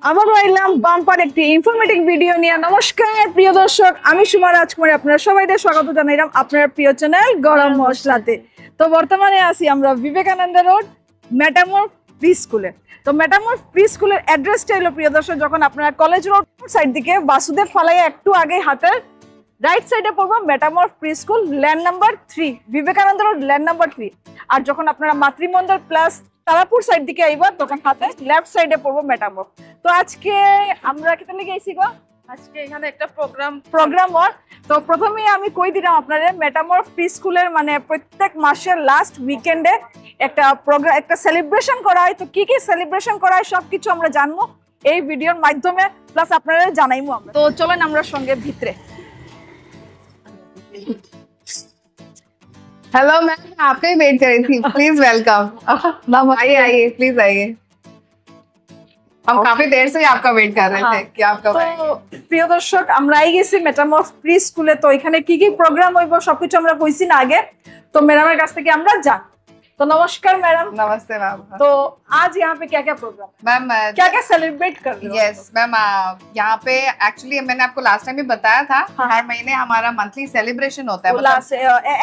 আবারও এলাম বাম্পার একটি ইনফরমেটিভ ভিডিও নিয়ে। নমস্কার প্রিয় দর্শক, আমি সুমা রাজকুমারী, আপনারা সবাইকে স্বাগত জানাইলাম আপনার প্রিয় চ্যানেল গরম মশলাতে। তো বর্তমানে আছি আমরা বিবেকানন্দ রোড মেটামর প্রি স্কুলে। তো মেটামর প্রি স্কুলের অ্যাড্রেসটা হলো প্রিয় দর্শক, যখন আপনারা কলেজ রোড সাইড দিকে বাসুদেব ফালাইয়া একটু আগে হাতের রাইট সাইডে পড়বো মেটামর pre school, land number 3, Vivekananda road land number 3। আর যখন আপনারা মাতৃমন্দির প্লাস তারাপুর সাইড দিকে আইবা তখন হাতে লেফট সাইডে পড়বো মেটামর। তো আজকে আমরা কেটে লেগে আইছি গো, আজকে এখানে একটা প্রোগ্রাম ওর। তো প্রথমেই আমি কই দিলাম আপনাদের মেটামর প্রি স্কুলের মানে প্রত্যেক মাসের লাস্ট উইকেন্ডে একটা প্রোগ্রাম, একটা সেলিব্রেশন করা হয়। তো কি কি সেলিব্রেশন করা হয় সবকিছু আমরা জানবো এই ভিডিওর মাধ্যমে, প্লাস আপনারা জানাইবো আমরা। তো চলেন আমরা সঙ্গে ভিতরে। हेलो मैम, आपका ही वेट कर रही थी। Please welcome. आइए आइए, प्लीज आइए। हम काफी देर से आपका वेट कर रहे थे कि आप कब आएंगे। প্রিয় দর্শক, আমরা আই গেছি মেটামর প্রি স্কুলে। তো এখানে কি কি প্রোগ্রাম হইব সবকিছু আমরা কইছি না আগে। তো ম্যাডামের কাছ থেকে আমরা জান। तो नमस्कार मैडम। नमस्ते मैम। तो आज यहाँ पे क्या क्या प्रोग्राम है मैम? क्या क्या सेलिब्रेट कर रहे हो? यस मैम, यहाँ पे एक्चुअली मैंने आपको लास्ट टाइम भी बताया था, हर महीने हमारा मंथली सेलिब्रेशन होता है,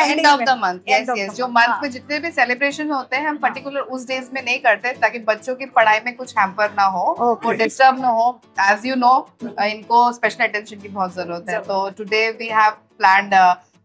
end of the month. Yes yes, जो मंथ में जितने भी सेलिब्रेशन होते हैं हम पर्टिकुलर उस डेज में नहीं करते ताकि बच्चों की पढ़ाई में कुछ हैम्पर ना हो, वो डिस्टर्ब ना हो। एज यू नो, इनको स्पेशल अटेंशन की बहुत जरूरत है। तो today we have planned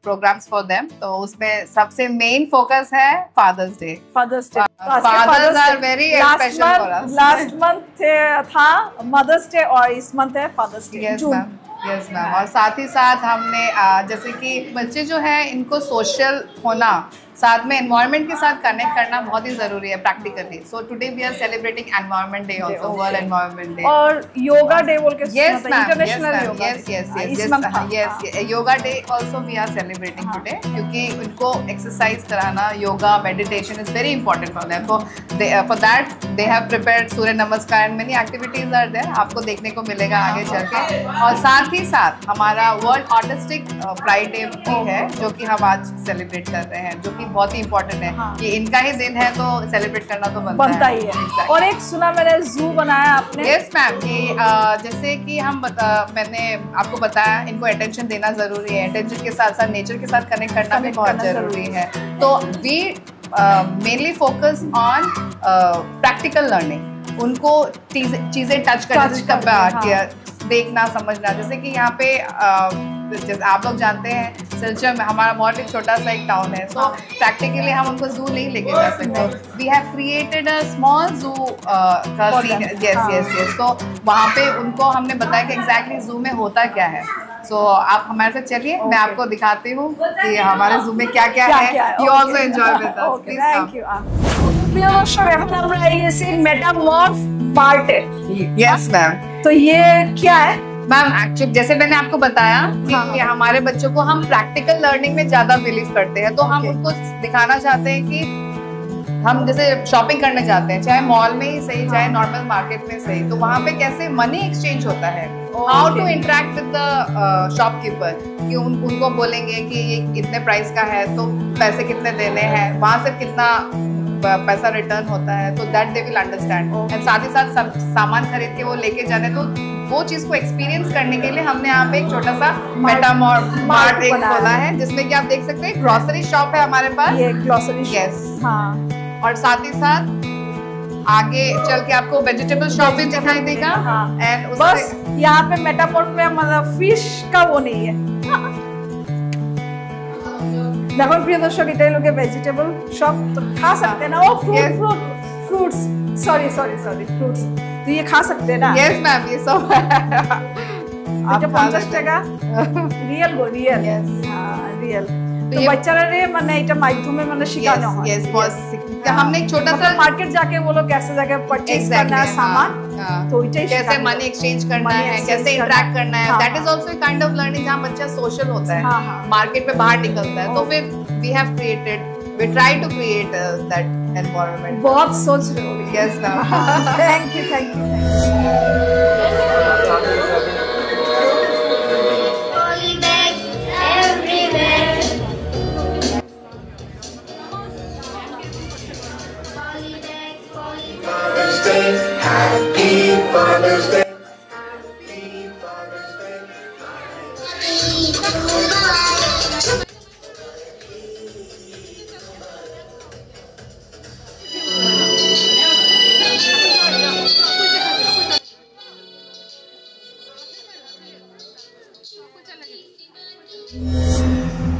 programs for them. तो उसमें सबसे मेन फोकस है Father's Day. Father's Day, fathers are very special for us. Last month था मदर्स डे और इस मंथ है Father's Day. Yes ma'am, yes ma'am. और साथ ही साथ हमने जैसे कि बच्चे जो है इनको सोशल होना, साथ में एनवायरनमेंट के साथ कनेक्ट करना बहुत ही जरूरी है practically. So today we are celebrating environment day also, world environment day. और योगा डे बोल के yes ma'am, international yoga. Yes yes yes yes, yoga day also we are celebrating today, क्योंकि उनको एक्सरसाइज कराना, yoga meditation is very important for them. For that they have prepared Surya Namaskar and many activities are there, आपको देखने को मिलेगा आगे चल के। और साथ ही साथ हमारा वर्ल्ड ऑटिस्टिक प्राइड डे भी है, जो कि हम आज सेलिब्रेट कर रहे हैं, जो कि बहुत ही इम्पोर्टेंट है। कि इनका ही दिन है तो सेलिब्रेट करना तो बनता ही है। और एक सुना मैंने जू बनाया आपने। यस मैम, कि जैसे कि मैंने आपको बताया इनको अटेंशन देना जरूरी है, अटेंशन के साथ साथ नेचर के साथ कनेक्ट करना भी बहुत जरूरी है। तो we mainly focus on practical learning, उनको चीजें टच करना, देखना, समझना। जैसे कि यहाँ पे जैसे आप लोग जानते हैं सिलचर में हमारा बहुत ही छोटा सा एक टाउन है, सो प्रैक्टिकली हम उनको जू नहीं लेके जा सकते। We have created a small zoo का सीन। यस यस यस, तो वहाँ पे उनको हमने बताया कि एग्जैक्टली जू में होता क्या है। सो आप हमारे साथ चलिए, मैं आपको दिखाती हूँ कि हमारे जू में क्या क्या है। You also enjoy with us, please thank you. प्रिय दर्शक, এখন আমরা এই গেছি মেটামরফ পার্টে। Yes ma'am. तो ये क्या है मैम? एक्चुअली जैसे मैंने आपको बताया कि हमारे बच्चों को हम प्रैक्टिकल लर्निंग में ज्यादा बिलीव करते हैं, तो हम उनको दिखाना चाहते हैं कि हम जैसे शॉपिंग करने जाते हैं, चाहे मॉल में ही सही, चाहे नॉर्मल मार्केट में सही, तो वहाँ पे कैसे मनी एक्सचेंज होता है, how to interact with the shopkeeper, कि उनको बोलेंगे कि ये कितने प्राइस का है तो पैसे कितने देने हैं, वहाँ से कितना पैसा रिटर्न होता है, तो that they will understand. And साथ ही साथ सामान खरीद के वो लेके जाने, तो वो चीज को एक्सपीरियंस करने के लिए हमने यहाँ पे एक छोटा सा मेटामॉर्फ मार्ट एक खोला है, जिसमें कि आप देख सकते हैं ग्रोसरी शॉप है हमारे पास। ये ग्रोसरी यस, हाँ। और साथ ही साथ आगे चल के आपको वेजिटेबल शॉप भी दिखाई देगा। एंड बस यहाँ पे मेटामॉर्फ में मतलब फिश का वो नहीं है। দেখুন প্রিয় দর্শক, এটাই লোকে ভেজিটেবল শপ, তো खा सकते हैं ना। ओ फ्रूट्स, सॉरी फ्रूट्स, तो ये खा सकते हैं ना? यस मैम, ये सब आप 50 টাকা রিয়েল यस, हां रियल। तो बच्चारा रे মানে এটা মাধ্যমে মানে শেখানো হয়। यस बस, हमने एक छोटा सा मार्केट जाके वो लोग कैसे जाके परचेज करना है सामान, तो इटाई कैसे मनी एक्सचेंज करना है, कैसे इंटरेक्ट करना है, that is also a kind of learning, जहां बच्चा सोशल होता है, मार्केट में बाहर निकलता है। तो फिर we have created, we try to create that environment. बहुत सोच रहे हो। Yes ma'am, thank you. Happy Father's Day.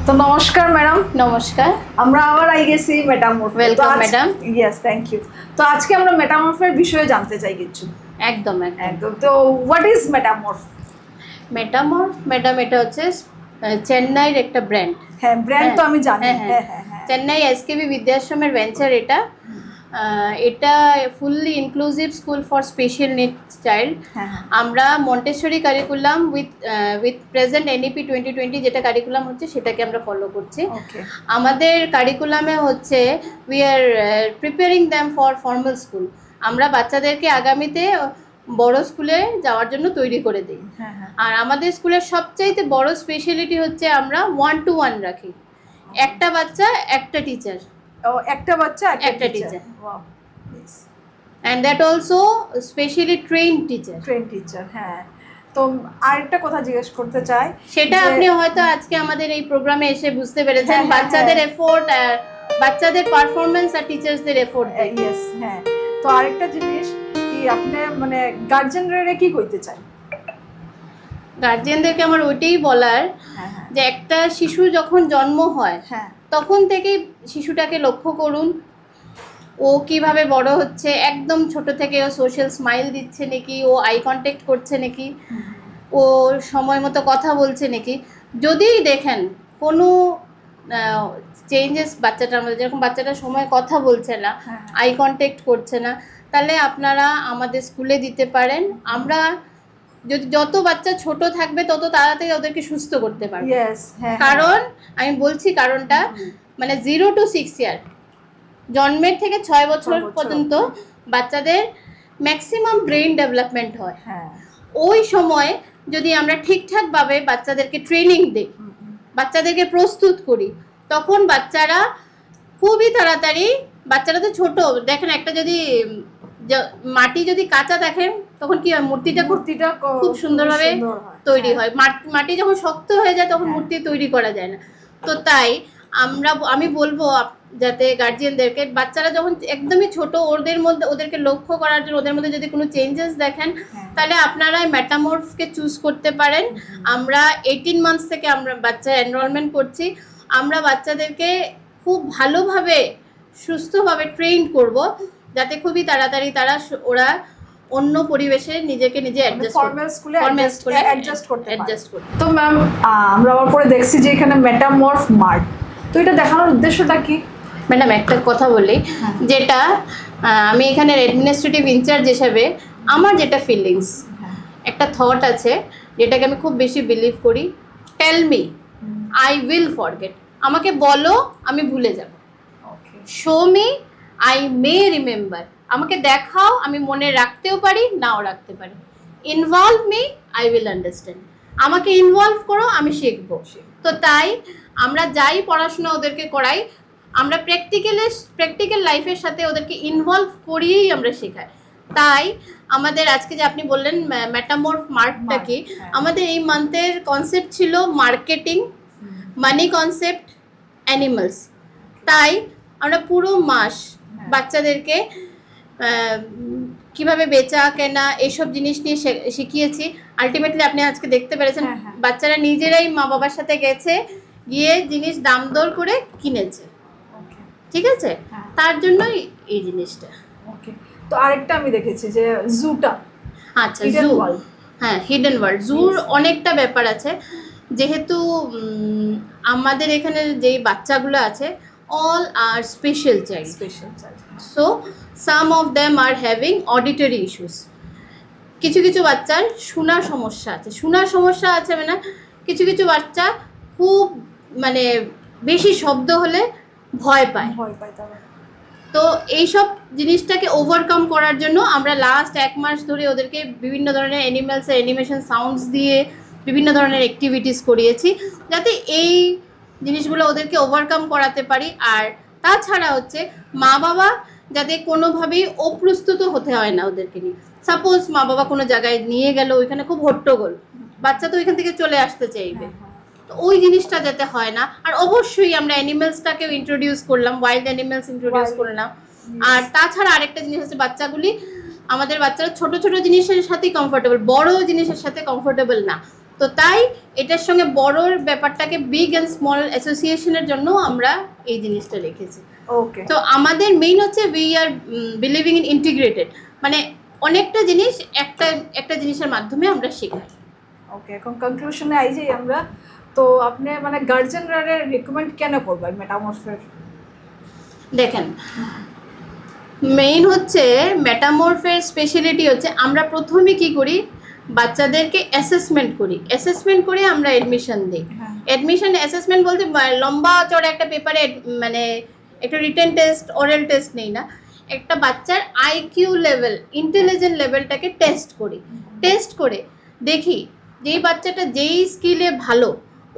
তো নমস্কার ম্যাডাম, নমস্কার। আমরা আবার আই গেছি Metamorph. Welcome, madam. Yes, thank you. তো আজকে আমরা মেটামরফের বিষয়ে জানতে চাই কিছু। একদম একদম। তো হোয়াট ইজ মেটামরফ? ম্যাডাম এটা হচ্ছে চেন্নাইয়ের একটা ব্র্যান্ড। হ্যাঁ, ব্র্যান্ড তো আমি জানি। হ্যাঁ, হ্যাঁ হ্যাঁ। হ্যাঁ হ্যাঁ। চেন্নাই এসকেবি বিদ্যাশ্রমের ভেঞ্চার এটা। এটা fully inclusive school for special needs child. হ্যাঁ, হ্যাঁ। আমরা Montessori curriculum with present NEP 2020 যেটা কারিকুলাম হচ্ছে সেটাকে আমরা ফলো করছি। ওকে। আমাদের কারিকুলামে হচ্ছে we are preparing them for formal school. আমরা বাচ্চাদেরকে আগামীতে বড় স্কুলে যাওয়ার জন্য তৈরি করে দিই। হ্যাঁ হ্যাঁ। আর আমাদের স্কুলের সবচাইতে বড় স্পেশালিটি হচ্ছে আমরা 1-to-1 রাখি। একটা বাচ্চা একটা টিচার, ও, একটা বাচ্চা একটা teacher. teacher. Wow, nice. And that also specially train teacher. Train teacher, হ্যাঁ। তো আরেকটা কথা জিজ্ঞেস করতে চাই, সেটা যে- আপনি হয়তো আজকে আমাদের এই প্রোগ্রামে এসে বুঝতে পেরেছেন। হ্যাঁ, হ্যাঁ, বাচ্চাদের হ্যাঁ। এফোর্ট আর বাচ্চাদের পারফরমেন্স আর টিচার্সদের এফোর্ট। ইয়েস, হ্যাঁ। তো আরেকটা জিনিস কি, আপনি মানে গার্জেনরা কি কইতে চাই? গার্জিয়ানদেরকে আমার ওইটাই বলার হ্যাঁ হ্যাঁ যে একটা শিশু যখন জন্ম হয় হ্যাঁ। তখন থেকেই শিশুটাকে লক্ষ্য করুন, ও কিভাবে বড় হচ্ছে। একদম ছোট থেকে ও সোশ্যাল স্মাইল দিচ্ছে নাকি, ও আই কন্ট্যাক্ট করছে নাকি, ও সময় মতো কথা বলছে নাকি। যদি দেখেন কোনো চেঞ্জেস বাচ্চাটার মধ্যে, যেরকম বাচ্চাটা সময় কথা বলছে না, হ্যাঁ। আই কন্ট্যাক্ট করছে না, তাহলে আপনারা আমাদের স্কুলে দিতে পারেন। আমরা যত বাচ্চা ছোট থাকবে তত তাড়াতাড়ি ওদেরকে সুস্থ করতে পারবো। ইয়েস, হ্যাঁ। কারণ আমি বলছি কারণটা, মানে 0 to 6 ইয়ার, জন্মের থেকে 6 বছর 6 বছর। পর্যন্ত বাচ্চাদের ম্যাক্সিমাম ব্রেইন ডেভেলপমেন্ট হয়। হ্যাঁ। ওই সময় যদি আমরা ঠিকঠাকভাবে বাচ্চাদেরকে ট্রেনিং দিই, বাচ্চাদেরকে প্রস্তুত করি, তখন বাচ্চারা খুবই তাড়াতাড়ি, বাচ্চারা তো ছোট, দেখেন একটা যদি মাটি যদি কাঁচা দেখেন তখন কি হয়, মূর্তিটা খুব সুন্দরভাবে সুন্দর হয়। তৈরি হ্যাঁ। হয়। মাটি যখন শক্ত হয়ে যায় তখন হ্যাঁ। মূর্তি তৈরি করা যায় না। তো তাই আমি বলবো যাতে গার্জিয়ানদেরকে, বাচ্চারা যখন একদমই ছোট, ওদেরকে লক্ষ্য করার জন্য ওদের মধ্যে যদি কোনো চেঞ্জেস দেখেন, হ্যাঁ। তাহলে আপনারা মেটামরফকে চুজ করতে পারেন। আমরা 18 মান্থস থেকে আমরা বাচ্চা এনরোলমেন্ট করছি। আমরা বাচ্চাদেরকে খুব ভালোভাবে সুস্থভাবে ট্রেন করব, যাতে খুবই তাড়াতাড়ি ওরা অন্য পরিবেশে নিজেকে নিজে ফর্মাল স্কুলে অ্যাডজাস্ট করতে পারে। অ্যাডজাস্ট করতে। তো ম্যাম, আমরা আবার পরে দেখছি যে এখানে মেটামরফ মার্ট, তো এটা দেখানোর উদ্দেশ্যটা কি? ম্যাডাম একটা কথা বলি, যেটা আমি এখানে অ্যাডমিনিস্ট্রেটিভ ইনচার্জ হিসেবে আমার যেটা ফিলিংস, একটা থট আছে যেটাকে আমি খুব বেশি বিলিভ করি। Tell me, I will forget. আমাকে বলো, আমি ভুলে যাব। Okay. Show me, I may remember. আমাকে দেখাও, আমি মনে রাখতেও পারি, নাও রাখতে পারি। Involve me, I will understand. আমাকে ইনভলভ করো, আমি শিখবো। তো তাই আমরা যাই পড়াশোনা ওদেরকে করাই, আমরা প্র্যাকটিক্যাল লাইফের সাথে ওদেরকে ইনভলভ করিয়েই আমরা শেখাই। তাই আমাদের আজকে যে আপনি বললেন মেটামরফ মার্টটা কি, আমাদের এই মান্থের কনসেপ্ট ছিল মার্কেটিং, মানি কনসেপ্ট, অ্যানিমালস। তাই আমরা পুরো মাস বাচ্চাদেরকে কিভাবে বেচা কেনা এইসব জিনিস নিয়ে শিখিয়েছি। আলটিমেটলি আপনি আজকে দেখতে পেরেছেন, হ্যাঁ, হ্যাঁ। বাচ্চারা নিজেরাই মা বাবার সাথে গিয়ে জিনিস দাম দর করে কিনেছে। ওকে। ঠিক আছে, হ্যাঁ। তার জন্যই এই জিনিসটা। ওকে। তো আরেকটা আমি দেখেছি যে জুটা, আচ্ছা, Hidden জু, world। হ্যাঁ, হিডেন ওয়ার্ল্ড। জুর অনেকটা ব্যাপার আছে, যেহেতু আমাদের এখানে যেই বাচ্চাগুলো আছে, all are special child. Special charge. So some of them are having auditory issues. কিছু কিছু বাচ্চার শোনার সমস্যা আছে মানে কিছু কিছু বাচ্চা খুব মানে বেশি শব্দ হলে ভয় পায়। তারা। তো এইসব জিনিসটাকে ওভারকাম করার জন্য আমরা লাস্ট 1 মাস ধরে ওদেরকে বিভিন্ন ধরনের অ্যানিমেলসের অ্যানিমেশন সাউন্ডস দিয়ে বিভিন্ন ধরনের অ্যাক্টিভিটিস করিয়েছি, যাতে এই জিনিসগুলো ওদেরকে ওভারকাম করাতে পারি। আর তাছাড়া হচ্ছে মা বাবা যাতে কোনোভাবেই অপ্রস্তুত হতে হয় না ওদেরকে নিয়ে। সাপোজ মা বাবা কোনো জায়গায় নিয়ে গেল, ওইখানে খুব হট্টগোল, বাচ্চা তো ওইখান থেকে চলে আসতে চাইবে, তো ওই জিনিসটা যাতে হয় না। আর অবশ্যই আমরা অ্যানিমেলসটাকেও ইন্ট্রোডিউস করলাম, ওয়াইল্ড অ্যানিমেলস ইন্ট্রোডিউস করলাম। আর তাছাড়া আরেকটা জিনিস হচ্ছে, আমাদের বাচ্চারা ছোট ছোট জিনিসের সাথেই কমফোর্টেবল, বড় জিনিসের সাথে কমফোর্টেবল না। তো তাই এটার সঙ্গে বড়োর ব্যাপারটাকে বিগ অ্যান্ড স্মল অ্যাসোসিয়েশনের জন্য আমরা এই জিনিসটা লিখেছি। ওকে, তো আমাদের মেইন হচ্ছে we are believing in integrated, মানে অনেকটা জিনিস একটা একটা জিনিসের মাধ্যমে আমরা শেখাই। ওকে, এখন কনক্লুশনে আই যাই আমরা। তো আপনি মানে গার্জেনরা রেকমেন্ড কেন করবেন মেটামরফের? দেখেন, মেইন হচ্ছে মেটামরফের স্পেশালিটি হচ্ছে আমরা প্রথমে কি করি, বাচ্চাদেরকে অ্যাসেসমেন্ট করি, অ্যাসেসমেন্ট করে আমরা অ্যাডমিশন দিই। অ্যাডমিশন অ্যাসেসমেন্ট বলতে লম্বা চড়া একটা পেপারে মানে একটা রিটেন টেস্ট, ওরাল টেস্ট নেই না, একটা বাচ্চার আইকিউ লেভেল, ইন্টেলিজেন্ট লেভেলটাকে টেস্ট করি। টেস্ট করে দেখি যেই বাচ্চাটা যেই স্কিলে ভালো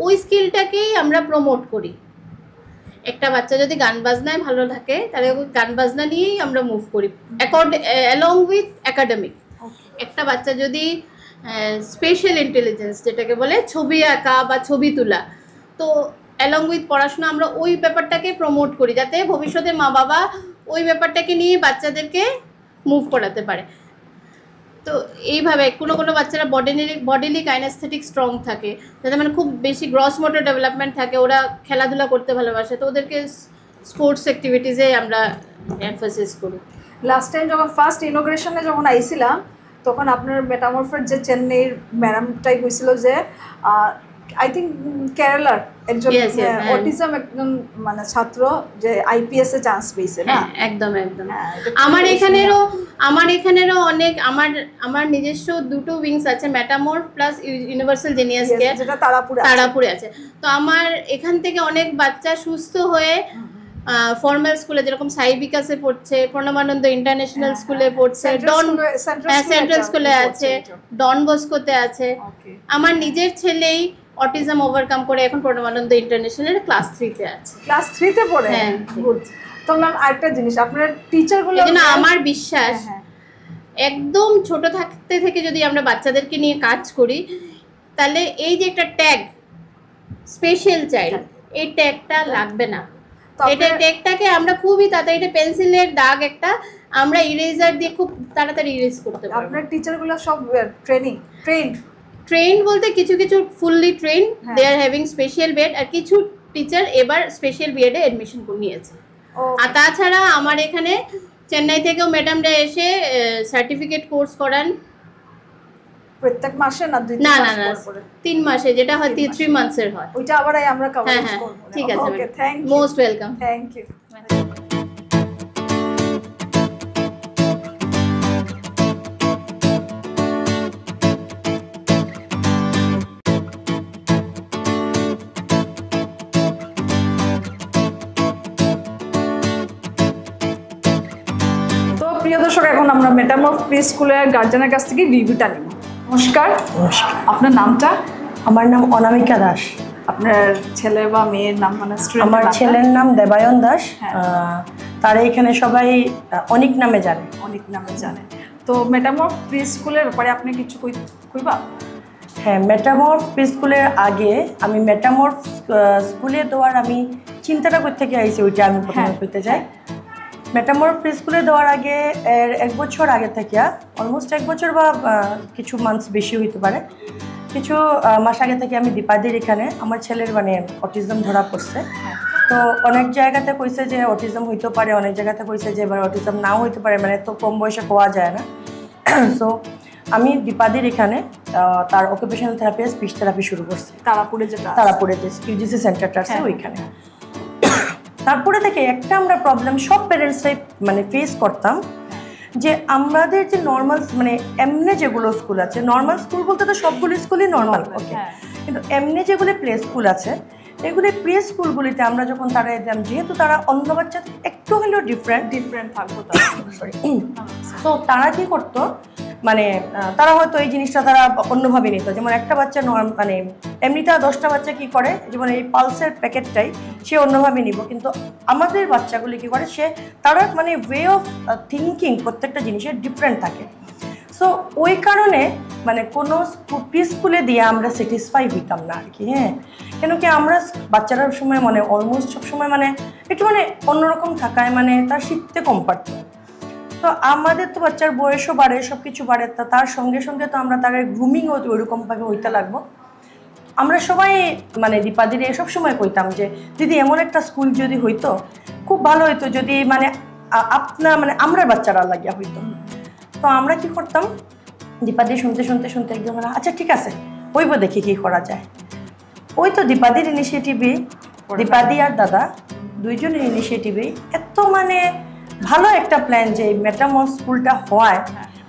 ওই স্কিলটাকেই আমরা প্রমোট করি। একটা বাচ্চা যদি গান বাজনায় ভালো থাকে তাহলে ওই গান বাজনা নিয়েই আমরা মুভ করি অ্যালং উইথ একাডেমিক। একটা বাচ্চা যদি স্পেশাল ইন্টেলিজেন্স যেটাকে বলে ছবি আঁকা বা ছবি তোলা, তো অ্যালং উইথ পড়াশোনা আমরা ওই ব্যাপারটাকে প্রমোট করি যাতে ভবিষ্যতে মা বাবা ওই ব্যাপারটাকে নিয়ে বাচ্চাদেরকে মুভ করাতে পারে। তো এইভাবে কোনো কোনো বাচ্চারা বডিলি কাইনেস্থেটিক স্ট্রং থাকে, যাতে মানে খুব বেশি গ্রস মোটর ডেভেলপমেন্ট থাকে, ওরা খেলাধুলা করতে ভালোবাসে, তো ওদেরকে স্পোর্টস অ্যাক্টিভিটিসে আমরা এমফাসিস করি। লাস্ট টাইম যখন ফার্স্ট ইনোগ্রেশনে যখন আইছিলাম তখন আপনার মেটামরফের যে চেন্নাইয়ের ম্যাডামটাই কইছিল যে আই থিঙ্ক কেরালার একজন অটিজম একজন মানে ছাত্র যে আইপিএস এ চান্স পেয়েছে না? একদম একদম। আমার এখানেরও অনেক আমার নিজস্ব দুটো উইংস আছে, মেটামরফ প্লাস ইউনিভার্সাল জেনিয়াস কেয়ার, যেটা তারাপুরে আছে। তো আমার এখান থেকে অনেক বাচ্চা সুস্থ হয়ে ফর্মাল স্কুলে যেরকম সাই বিকাশে পড়ছে, প্রণবানন্দ ইন্টারন্যাশনাল স্কুলে পড়ছে, সেন্ট্রাল স্কুলে আছে, ডন বস্কোতে আছে। আমার নিজের ছেলেই অটিজম ওভারকাম করে এখন প্রণবানন্দ ইন্টারন্যাশনাল ক্লাস 3 তে আছে। ক্লাস 3 তে পড়ে? হ্যাঁ, গুড। তো ম্যাম আরেকটা জিনিস, আপনার টিচারগুলো, এজন্য আমার বিশ্বাস একদম ছোট থাকতে থেকে যদি আমরা বাচ্চাদেরকে নিয়ে কাজ করি তাহলে এই যে একটা ট্যাগ স্পেশাল চাইল্ড, এই ট্যাগটা লাগবে না। এটা ট্যাগটাকে আমরা খুবই তাড়াতাড়ি, পেন্সিলের দাগ একটা আমরা ইরেজার দিয়ে খুব তাড়াতাড়ি ইরেজ করতে পারবো। আপনার টিচারগুলো সব ট্রেন্ড বলতে কিছু কিছু fully train, they are having special BEd, আর কিছু টিচার এবার স্পেশাল বিএডে অ্যাডমিশন করে নিয়েছে। আর তাছাড়া আমার এখানে চেন্নাই থেকেও ম্যাডামরা এসে সার্টিফিকেট কোর্স করান প্রত্যেক মাসে না 2 মাস পরে? 3 মাসে, যেটা হয় 3 মান্থসের হয়। ওইটা আবার আমরা কভারেজ করব। ঠিক আছে, okay, thank you, most welcome. Thank you. প্রিয় দর্শক, এখন আমরা মেটামরফ প্রি স্কুলের গার্জেনের কাছ থেকে রিভিউটা নিব। নমস্কার। নমস্কার। আপনার নামটা? আমার নাম অনামিকা দাস। আপনার ছেলে বা মেয়ের নাম? মানে আমার ছেলের নাম দেবায়ন দাস। তার এখানে সবাই অনেক নামে জানে। অনেক নামে জানে। তো মেটামরফ প্রি স্কুলের ব্যাপারে আপনি কিছু কইবা? হ্যাঁ, মেটামরফ প্রি স্কুলের আগে আমি মেটামরফ স্কুলে দেওয়ার আমি চিন্তাটা করতে থেকে আইছি, ওইটা আমি প্রথমে করতে চাই। মেটামরফ প্রি স্কুলে দেওয়ার আগে 1 বছর আগে থেকে, অলমোস্ট 1 বছর বা কিছু মান্থস বেশি হইতে পারে, কিছু মাস আগে থেকে আমি দীপাদির এখানে আমার ছেলের মানে অটিজম ধরা পড়ছে। তো অনেক জায়গাতে কইছে যে অটিজম হইতে পারে, অনেক জায়গাতে কইছে যে এবার অটিজম নাও হইতে পারে, মানে তো কম বয়সে পাওয়া যায় না। সো আমি দীপাদির এখানে তার অকুপেশনাল থেরাপি আর স্পিচ থেরাপি শুরু করছি তারাপুরে, যেটা তারাপুরে যে ইউজিসি সেন্টারটা আছে ওইখানে। তারপরে থেকে একটা আমরা প্রবলেম সব প্যারেন্টসরাই মানে ফেস করতাম, যে আমাদের যে নর্মাল মানে এমনি যেগুলো স্কুল আছে, নর্মাল স্কুল বলতে তো সবগুলো স্কুলই নর্মাল, ওকে, কিন্তু এমনি যেগুলো প্লে স্কুল আছে, এগুলি প্লে স্কুলগুলিতে আমরা যখন তারা দিলাম, যেহেতু তারা অন্য বাচ্চা একটু হলেও ডিফারেন্ট থাকবো, সরি, তো তারা কি করতো, মানে তারা হয়তো এই জিনিসটা তারা অন্যভাবে নিত। যেমন একটা বাচ্চা মানে এমনিটা 10টা বাচ্চা কি করে, যেমন এই পালসের প্যাকেটটাই সে অন্যভাবে নিব, কিন্তু আমাদের বাচ্চাগুলি কি করে, তারা মানে ওয়ে অফ থিঙ্কিং প্রত্যেকটা জিনিসের ডিফারেন্ট থাকে। সো ওই কারণে মানে কোনো প্রি স্কুলে দিয়ে আমরা স্যাটিসফাই হইতাম না আর কি। হ্যাঁ, কেন কি আমরা বাচ্চারার সময় মানে অলমোস্ট সবসময় মানে একটু মানে অন্যরকম থাকায় মানে তার শিখতে কম পারত। তো আমাদের তো বাচ্চার বয়সও বাড়ে, সব কিছু বাড়ে, তার সঙ্গে সঙ্গে তো আমরা তার গ্রুমিংও ওইরকমভাবে হইতে লাগবো। আমরা সবাই মানে দীপাদিরে সব সময় কইতাম যে দিদি এমন একটা স্কুল যদি হইতো খুব ভালো হইতো, যদি মানে আপনার মানে আমরা বাচ্চারা লাগিয়া হইতো। তো আমরা কি করতাম, দীপাদি শুনতে শুনতে শুনতে একদম আচ্ছা ঠিক আছে হইব, দেখি কি করা যায়। ওই তো দীপাদির ইনিশিয়েটিভে, দীপাদি আর দাদা দুইজনের ইনিশিয়েটিভে এত মানে ভালো একটা প্ল্যান যে মেটামস স্কুলটা হয়,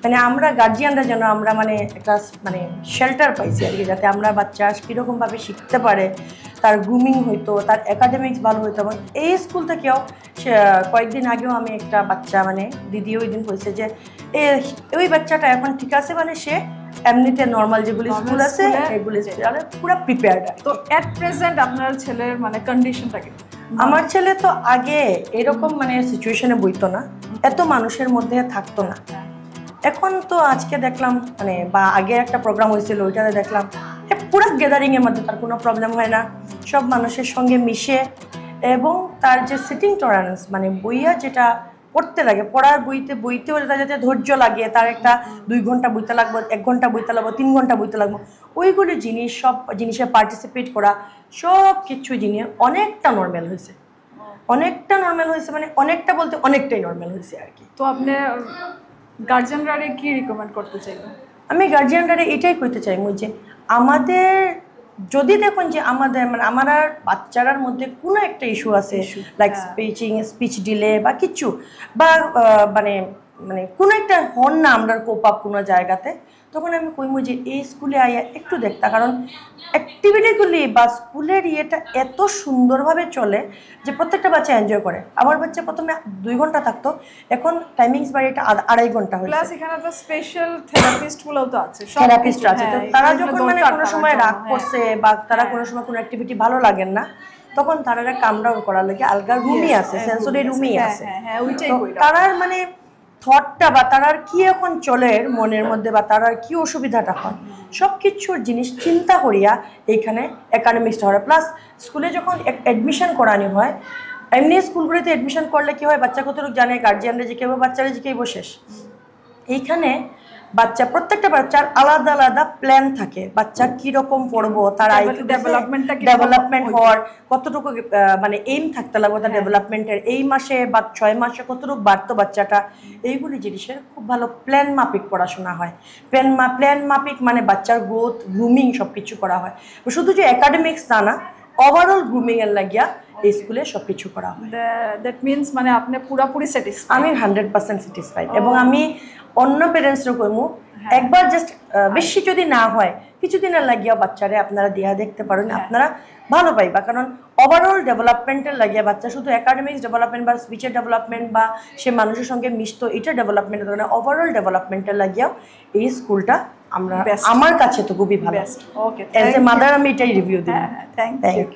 মানে আমরা গার্জিয়ানরা যেন আমরা মানে একটা মানে শেল্টার পাইছি আর কি, যাতে আমরা বাচ্চা কীরকমভাবে শিখতে পারে, তার গ্রুমিং হইতো, তার একাডেমিক্স ভালো হইতো। এবং এই স্কুল থেকেও কয়েকদিন আগেও আমি একটা বাচ্চা মানে দিদি ওই দিন হয়েছে যে ওই বাচ্চাটা এখন ঠিক আছে, মানে সে এমনিতে নর্মাল যেগুলি স্কুল আছে এগুলি পুরো প্রিপেয়ার্ড। তো এট প্রেজেন্ট আপনার ছেলের মানে কন্ডিশনটা কি? আমার ছেলে তো আগে এরকম মানে সিচুয়েশনে বইতো না, এত মানুষের মধ্যে থাকতো না। এখন তো আজকে দেখলাম মানে বা আগে একটা প্রোগ্রাম হয়েছিল ওইটাতে দেখলাম পুরো গ্যাদারিংয়ের মধ্যে তার কোনো প্রবলেম হয় না, সব মানুষের সঙ্গে মিশে। এবং তার যে সিটিং টলারেন্স মানে বইয়া যেটা পড়তে লাগে, পড়ার বইতে হলে তার যাতে ধৈর্য লাগে, তার একটা 2 ঘন্টা বইতে লাগবো, 1 ঘন্টা বইতে লাগবো, 3 ঘন্টা বইতে লাগবো, ওইগুলো জিনিস সব জিনিসে পার্টিসিপেট করা, সব কিছু জিনিস অনেকটা নর্মাল হয়েছে, অনেকটা নর্মাল হয়েছে, মানে অনেকটা বলতে অনেকটাই নর্মাল হয়েছে আর কি। তো আপনি গার্জিয়ানরা কি রিকমেন্ড করতে চাইবেন? আমি গার্জিয়ানরা এটাই করতে চাই যে আমাদের যদি দেখুন যে আমাদের মানে আমার আর বাচ্চারার মধ্যে কোনো একটা ইস্যু আছে, লাইক স্পিচ ডিলে বা কিছু বা মানে মানে কোনো একটা হন না আমরা কোপ আপ কোনো জায়গাতে, তখন আমি কইব যে এই স্কুলে আইয়া একটু দেখতা, কারণ অ্যাক্টিভিটিগুলি বা স্কুলের ইয়েটা এত সুন্দরভাবে চলে যে প্রত্যেকটা বাচ্চা এনজয় করে। আমার বাচ্চা প্রথমে 2 ঘন্টা থাকতো, এখন টাইমিংস বাড়ি এটা 2.5 ঘন্টা হয়েছে। প্লাস এখানে তো স্পেশাল থেরাপিস্টগুলোও তো আছে, থেরাপিস্ট আছে, তো তারা যখন মানে কোনো সময় রাগ করছে বা তারা কোনো সময় কোনো অ্যাক্টিভিটি ভালো লাগে না, তখন তারা কাম ডাউন করার লাগে আলগা রুমই আছে, সেন্সরি রুমই আছে। তারার মানে থটটা বা তারার কি এখন চলে মনের মধ্যে বা তারার কি অসুবিধাটা হয় সব কিছুর জিনিস চিন্তা করিয়া এইখানে একাডেমিক্সটা হয়। প্লাস স্কুলে যখন অ্যাডমিশন করানো হয়, এমনি স্কুলগুলিতে অ্যাডমিশন করলে কি হয়, বাচ্চা কতটুকু জানে, গার্জিয়ানরা জিকেব, বাচ্চারা জিকেই শেষ। এইখানে বাচ্চা প্রত্যেকটা বাচ্চার আলাদা আলাদা প্ল্যান থাকে, বাচ্চা কিরকম পড়বো, তার ডেভেলপমেন্ট হওয়ার কতটুকু মানে এইম থাকতে লাগবে তার ডেভেলপমেন্টের, এই মাসে বা 6 মাসে কতটুকু বাড়তো বাচ্চাটা, এইগুলি জিনিসের খুব ভালো প্ল্যান মাফিক পড়াশোনা হয়। প্ল্যান মাফিক মানে বাচ্চার গ্রোথ, গ্রুমিং সব কিছু করা হয়। শুধু যে একাডেমিক্স তা না, ওভারঅল গ্রুমিং এর লাগিয়া এই স্কুলে সব কিছু করা হয়। দ্যাট মিন্স মানে আপনি পুরোপুরি স্যাটিসফাইড? আমি 100% স্যাটিসফাইড। এবং আমি অন্য প্যারেন্টসরও কইমু একবার জাস্ট বেশি যদি না হয় কিছুদিনের লাগিয়া বাচ্চারে আপনারা দিয়া দেখতে পারেন, আপনারা ভালো পাইবা। কারণ ওভারঅল ডেভেলপমেন্টের লাগিয়া বাচ্চা শুধু একাডেমিক্স ডেভেলপমেন্ট বা স্পিচের ডেভেলপমেন্ট বা সে মানুষের সঙ্গে মিশতো এটা ডেভেলপমেন্টের কারণে ওভারঅল ডেভেলপমেন্টের লাগিয়াও এই স্কুলটা আমরা আমার কাছে তো খুবই ভালো। ওকে, অ্যাজ এ মাদার আমি এটাই রিভিউ দিই। Thank you.